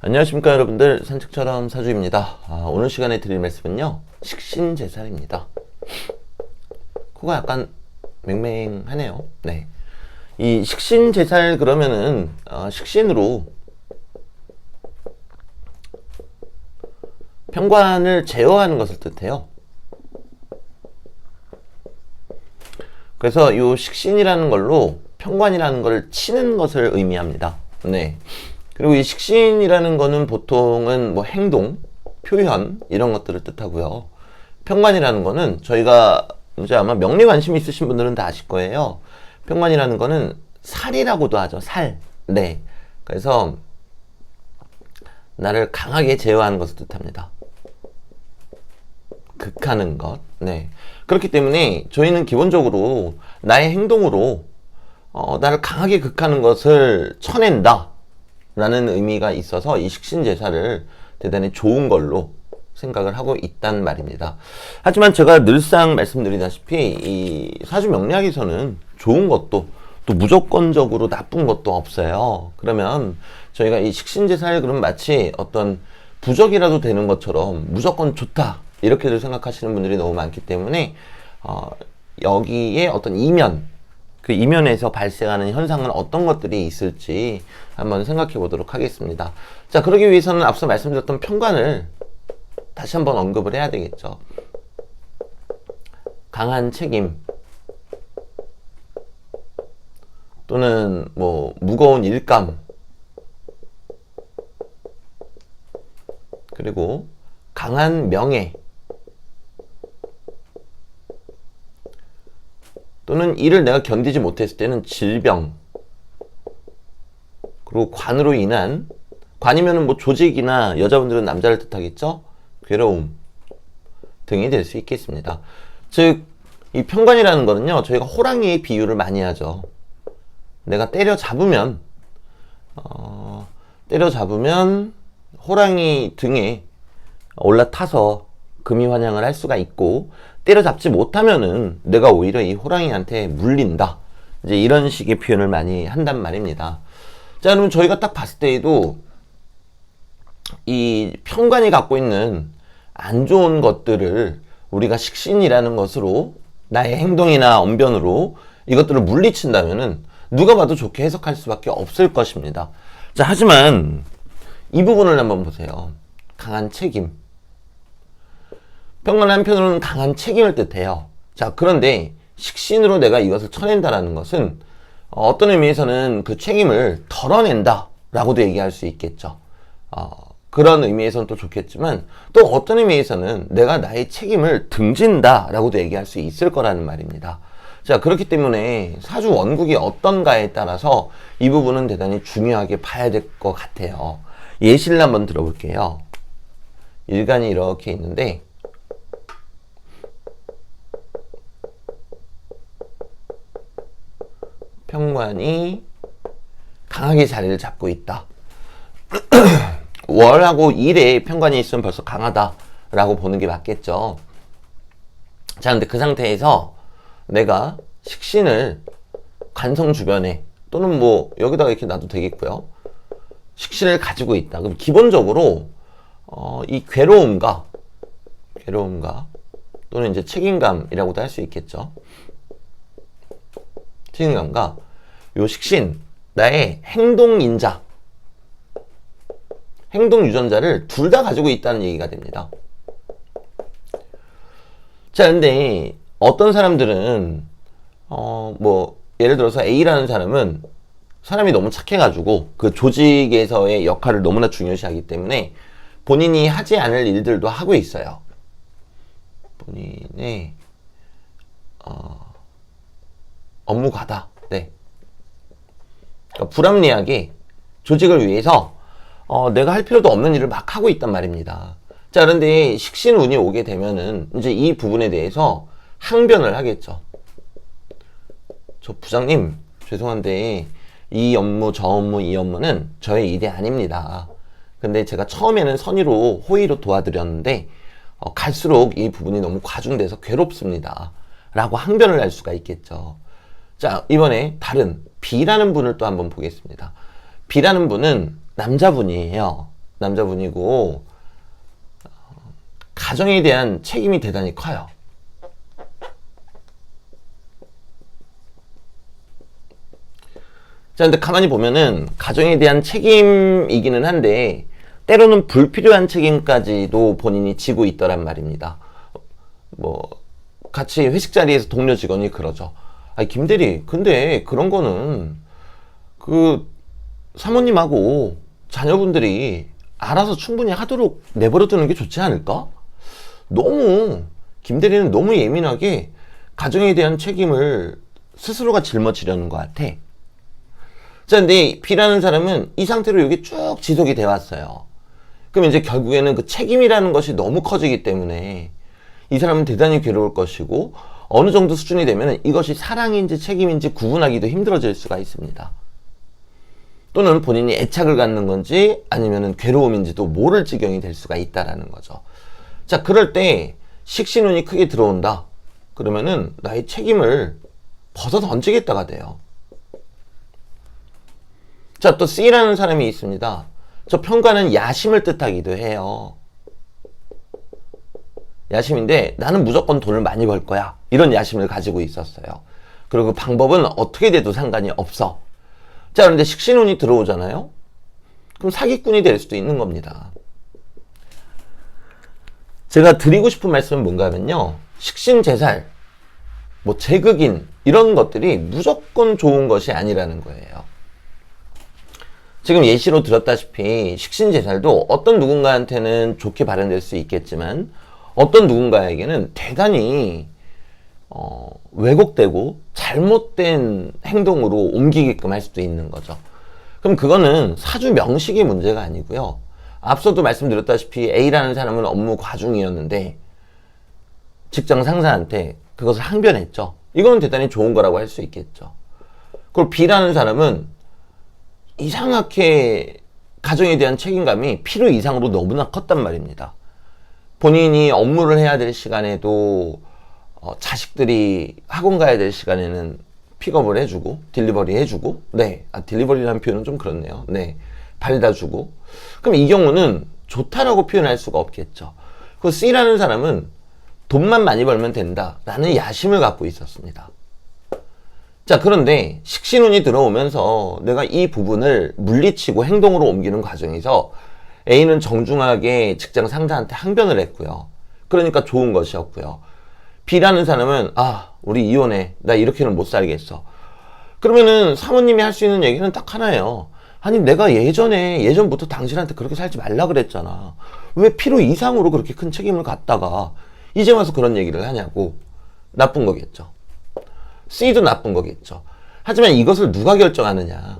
안녕하십니까 여러분들, 산책처럼 사주입니다. 오늘 시간에 드릴 말씀은요, 식신제살입니다. 코가 약간 맹맹하네요. 네, 이 식신제살 그러면은 식신으로 편관을 제어하는 것을 뜻해요. 그래서 이 식신이라는 걸로 편관이라는 걸 치는 것을 의미합니다. 네. 그리고 이 식신이라는 거는 보통은 뭐 행동, 표현 이런 것들을 뜻하고요. 편관이라는 거는 저희가 이제 아마 명리 관심 있으신 분들은 다 아실 거예요. 편관이라는 거는 살이라고도 하죠. 살. 네. 그래서 나를 강하게 제어하는 것을 뜻합니다. 극하는 것. 네. 그렇기 때문에 저희는 기본적으로 나의 행동으로 나를 강하게 극하는 것을 쳐낸다 라는 의미가 있어서 이 식신제사를 대단히 좋은 걸로 생각을 하고 있단 말입니다. 하지만 제가 늘상 말씀드리다시피 이 사주 명리학에서는 좋은 것도 또 무조건적으로 나쁜 것도 없어요. 그러면 저희가 이 식신제사를 그럼 마치 어떤 부적이라도 되는 것처럼 무조건 좋다 이렇게들 생각하시는 분들이 너무 많기 때문에 여기에 어떤 이면, 그 이면에서 발생하는 현상은 어떤 것들이 있을지 한번 생각해 보도록 하겠습니다. 자, 그러기 위해서는 앞서 말씀드렸던 편관을 다시 한번 언급을 해야 되겠죠. 강한 책임 또는 뭐 무거운 일감, 그리고 강한 명예 또는 이를 내가 견디지 못했을 때는 질병, 그리고 관으로 인한, 관이면은 뭐 조직이나 여자분들은 남자를 뜻하겠죠? 괴로움 등이 될 수 있겠습니다. 즉, 이 편관이라는 거는요, 저희가 호랑이의 비유를 많이 하죠. 내가 때려잡으면 호랑이 등에 올라타서 금이환영을 할 수가 있고, 때려잡지 못하면은 내가 오히려 이 호랑이한테 물린다. 이제 이런 식의 표현을 많이 한단 말입니다. 자, 그러면 저희가 딱 봤을 때에도 이 편관이 갖고 있는 안 좋은 것들을 우리가 식신이라는 것으로 나의 행동이나 언변으로 이것들을 물리친다면은 누가 봐도 좋게 해석할 수밖에 없을 것입니다. 자, 하지만 이 부분을 한번 보세요. 강한 책임. 편관 한편으로는 강한 책임을 뜻해요. 자, 그런데 식신으로 내가 이것을 쳐낸다라는 것은 어떤 의미에서는 그 책임을 덜어낸다 라고도 얘기할 수 있겠죠. 그런 의미에서는 또 좋겠지만, 또 어떤 의미에서는 내가 나의 책임을 등진다 라고도 얘기할 수 있을 거라는 말입니다. 자, 그렇기 때문에 사주 원국이 어떤가에 따라서 이 부분은 대단히 중요하게 봐야 될 것 같아요. 예시를 한번 들어볼게요. 일간이 이렇게 있는데, 편관이 강하게 자리를 잡고 있다. 월하고 일에 편관이 있으면 벌써 강하다라고 보는 게 맞겠죠. 자, 근데 그 상태에서 내가 식신을 관성 주변에 또는 뭐 여기다가 이렇게 놔도 되겠고요. 식신을 가지고 있다. 그럼 기본적으로 이 괴로움과 또는 이제 책임감이라고도 할 수 있겠죠. 책임감과 요 식신, 나의 행동인자, 행동 유전자를 둘 다 가지고 있다는 얘기가 됩니다. 자, 근데 어떤 사람들은 뭐 예를 들어서 A라는 사람은 사람이 너무 착해가지고 그 조직에서의 역할을 너무나 중요시하기 때문에 본인이 하지 않을 일들도 하고 있어요. 본인의 업무 과다. 네. 그러니까 불합리하게 조직을 위해서 내가 할 필요도 없는 일을 막 하고 있단 말입니다. 자, 그런데 식신운이 오게 되면은 이제 이 부분에 대해서 항변을 하겠죠. 저 부장님, 죄송한데 이 업무, 저 업무, 이 업무는 저의 일이 아닙니다. 근데 제가 처음에는 선의로, 호의로 도와드렸는데 갈수록 이 부분이 너무 과중돼서 괴롭습니다. 라고 항변을 할 수가 있겠죠. 자, 이번에 다른 B라는 분을 또 한번 보겠습니다. B라는 분은 남자분이에요. 남자분이고 가정에 대한 책임이 대단히 커요. 자, 근데 가만히 보면은 가정에 대한 책임이기는 한데 때로는 불필요한 책임까지도 본인이 지고 있더란 말입니다. 뭐 같이 회식 자리에서 동료 직원이 그러죠. 아니 김대리, 근데 그런 거는 그 사모님하고 자녀분들이 알아서 충분히 하도록 내버려 두는 게 좋지 않을까? 너무 김대리는 너무 예민하게 가정에 대한 책임을 스스로가 짊어지려는 것 같아. 자, 근데 B라는 사람은 이 상태로 이게 쭉 지속이 돼 왔어요. 그럼 이제 결국에는 그 책임이라는 것이 너무 커지기 때문에 이 사람은 대단히 괴로울 것이고 어느 정도 수준이 되면 이것이 사랑인지 책임인지 구분하기도 힘들어질 수가 있습니다. 또는 본인이 애착을 갖는 건지 아니면 괴로움인지도 모를 지경이 될 수가 있다라는 거죠. 자, 그럴 때 식신운이 크게 들어온다. 그러면은 나의 책임을 벗어 던지겠다가 돼요. 자, 또 C라는 사람이 있습니다. 저 평가는 야심을 뜻하기도 해요. 야심인데 나는 무조건 돈을 많이 벌 거야. 이런 야심을 가지고 있었어요. 그리고 그 방법은 어떻게 돼도 상관이 없어. 자, 그런데 식신운이 들어오잖아요. 그럼 사기꾼이 될 수도 있는 겁니다. 제가 드리고 싶은 말씀은 뭔가 하면요. 식신제살, 뭐 제극인 이런 것들이 무조건 좋은 것이 아니라는 거예요. 지금 예시로 들었다시피 식신제살도 어떤 누군가한테는 좋게 발현될 수 있겠지만 어떤 누군가에게는 대단히 왜곡되고 잘못된 행동으로 옮기게끔 할 수도 있는 거죠. 그럼 그거는 사주 명식의 문제가 아니고요. 앞서도 말씀드렸다시피 A라는 사람은 업무 과중이었는데 직장 상사한테 그것을 항변했죠. 이거는 대단히 좋은 거라고 할 수 있겠죠. 그리고 B라는 사람은 이상하게 가정에 대한 책임감이 필요 이상으로 너무나 컸단 말입니다. 본인이 업무를 해야 될 시간에도 자식들이 학원 가야 될 시간에는 픽업을 해주고 딜리버리 해주고 딜리버리라는 표현은 좀 그렇네요. 발다 주고. 그럼 이 경우는 좋다라고 표현할 수가 없겠죠. 그 C라는 사람은 돈만 많이 벌면 된다라는 야심을 갖고 있었습니다. 자, 그런데 식신운이 들어오면서 내가 이 부분을 물리치고 행동으로 옮기는 과정에서 A는 정중하게 직장 상사한테 항변을 했고요. 그러니까 좋은 것이었고요. B라는 사람은 우리 이혼해. 나 이렇게는 못 살겠어. 그러면은 사모님이 할 수 있는 얘기는 딱 하나예요. 아니 내가 예전부터 당신한테 그렇게 살지 말라 그랬잖아. 왜 필요 이상으로 그렇게 큰 책임을 갖다가 이제 와서 그런 얘기를 하냐고. 나쁜 거겠죠. C도 나쁜 거겠죠. 하지만 이것을 누가 결정하느냐.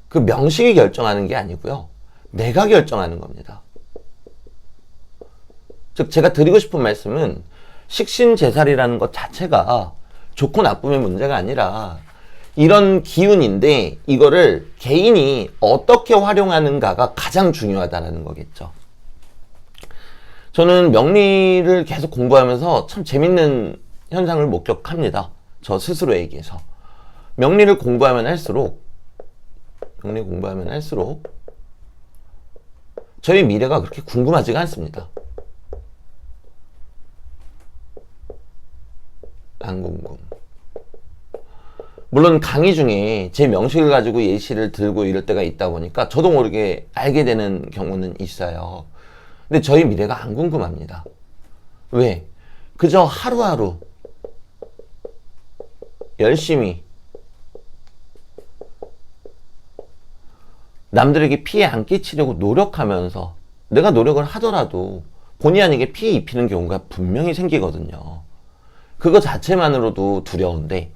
그 명식이 결정하는 게 아니고요. 내가 결정하는 겁니다. 즉 제가 드리고 싶은 말씀은 식신제살이라는 것 자체가 좋고 나쁨의 문제가 아니라 이런 기운인데 이거를 개인이 어떻게 활용하는가가 가장 중요하다는 거겠죠. 저는 명리를 계속 공부하면서 참 재밌는 현상을 목격합니다. 저 스스로에게서. 명리를 공부하면 할수록 저희 미래가 그렇게 궁금하지가 않습니다. 안 궁금. 물론 강의 중에 제 명식을 가지고 예시를 들고 이럴 때가 있다 보니까 저도 모르게 알게 되는 경우는 있어요. 근데 저희 미래가 안 궁금합니다. 왜? 그저 하루하루 열심히 남들에게 피해 안 끼치려고 노력하면서 내가 노력을 하더라도 본의 아니게 피해 입히는 경우가 분명히 생기거든요. 그거 자체만으로도 두려운데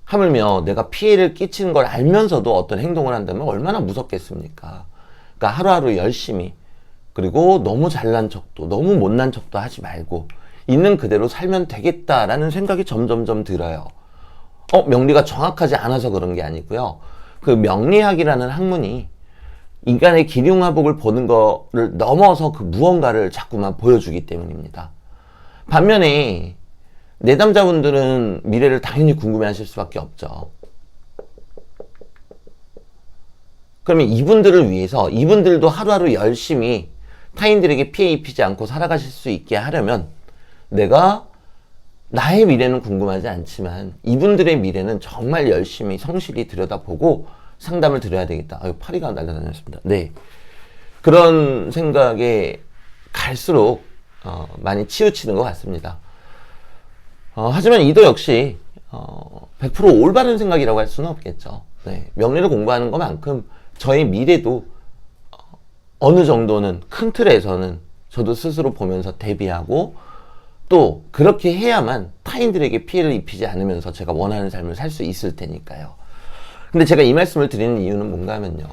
하물며 내가 피해를 끼치는 걸 알면서도 어떤 행동을 한다면 얼마나 무섭겠습니까? 그러니까 하루하루 열심히, 그리고 너무 잘난 척도 너무 못난 척도 하지 말고 있는 그대로 살면 되겠다라는 생각이 점점점 들어요. 명리가 정확하지 않아서 그런 게 아니고요. 그 명리학이라는 학문이 인간의 기륭화복을 보는 거를 넘어서 그 무언가를 자꾸만 보여주기 때문입니다. 반면에 내담자분들은 미래를 당연히 궁금해 하실 수밖에 없죠. 그러면 이분들을 위해서 이분들도 하루하루 열심히 타인들에게 피해 입히지 않고 살아가실 수 있게 하려면 내가 나의 미래는 궁금하지 않지만 이분들의 미래는 정말 열심히 성실히 들여다보고 상담을 드려야 되겠다. 아유, 파리가 날아다녔습니다. 네. 그런 생각에 갈수록 많이 치우치는 것 같습니다. 하지만 이도 역시 100% 올바른 생각이라고 할 수는 없겠죠. 네. 명리를 공부하는 것만큼 저의 미래도 어느 정도는 큰 틀에서는 저도 스스로 보면서 대비하고 또 그렇게 해야만 타인들에게 피해를 입히지 않으면서 제가 원하는 삶을 살 수 있을 테니까요. 근데 제가 이 말씀을 드리는 이유는 뭔가 하면요.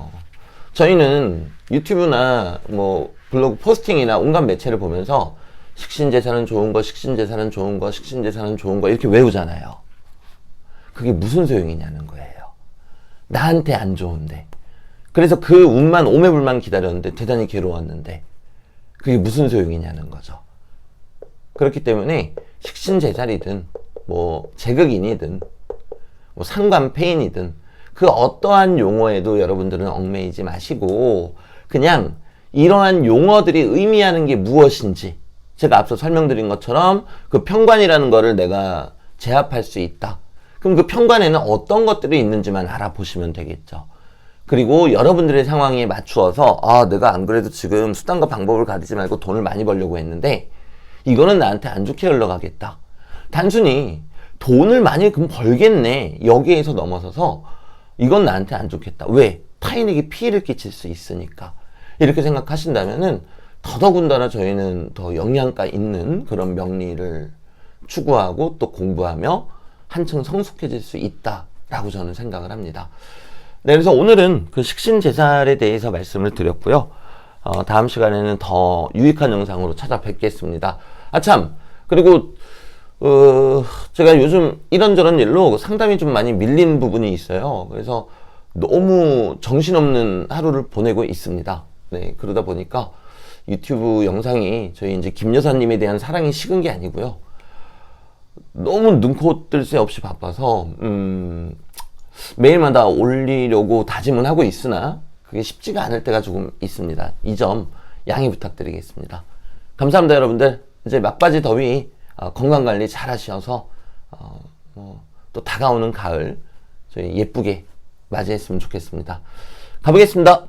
저희는 유튜브나 뭐 블로그 포스팅이나 온갖 매체를 보면서 식신재산은 좋은 거, 식신재산은 좋은 거, 식신재산은 좋은 거 이렇게 외우잖아요. 그게 무슨 소용이냐는 거예요. 나한테 안 좋은데. 그래서 그 운만 오매불만 기다렸는데 대단히 괴로웠는데 그게 무슨 소용이냐는 거죠. 그렇기 때문에 식신제살이든 뭐 제극인이든 뭐 상관폐인이든 그 어떠한 용어에도 여러분들은 얽매이지 마시고 그냥 이러한 용어들이 의미하는 게 무엇인지 제가 앞서 설명드린 것처럼 그 편관이라는 거를 내가 제압할 수 있다. 그럼 그 편관에는 어떤 것들이 있는지만 알아보시면 되겠죠. 그리고 여러분들의 상황에 맞추어서 내가 안 그래도 지금 수단과 방법을 가리지 말고 돈을 많이 벌려고 했는데 이거는 나한테 안 좋게 흘러가겠다. 단순히 돈을 많이 그럼 벌겠네. 여기에서 넘어서서 이건 나한테 안 좋겠다. 왜? 타인에게 피해를 끼칠 수 있으니까. 이렇게 생각하신다면은 더더군다나 저희는 더 영양가 있는 그런 명리를 추구하고 또 공부하며 한층 성숙해질 수 있다라고 저는 생각을 합니다. 네, 그래서 오늘은 그 식신제살에 대해서 말씀을 드렸고요. 다음 시간에는 더 유익한 영상으로 찾아뵙겠습니다. 참, 그리고, 제가 요즘 이런저런 일로 상담이 좀 많이 밀린 부분이 있어요. 그래서 너무 정신없는 하루를 보내고 있습니다. 네, 그러다 보니까 유튜브 영상이 저희 이제 김 여사님에 대한 사랑이 식은 게 아니고요. 너무 눈코 뜰 새 없이 바빠서, 매일마다 올리려고 다짐은 하고 있으나 그게 쉽지가 않을 때가 조금 있습니다. 이 점 양해 부탁드리겠습니다. 감사합니다, 여러분들. 이제 막바지 더위 건강관리 잘 하셔서 또 다가오는 가을 저희 예쁘게 맞이했으면 좋겠습니다. 가보겠습니다.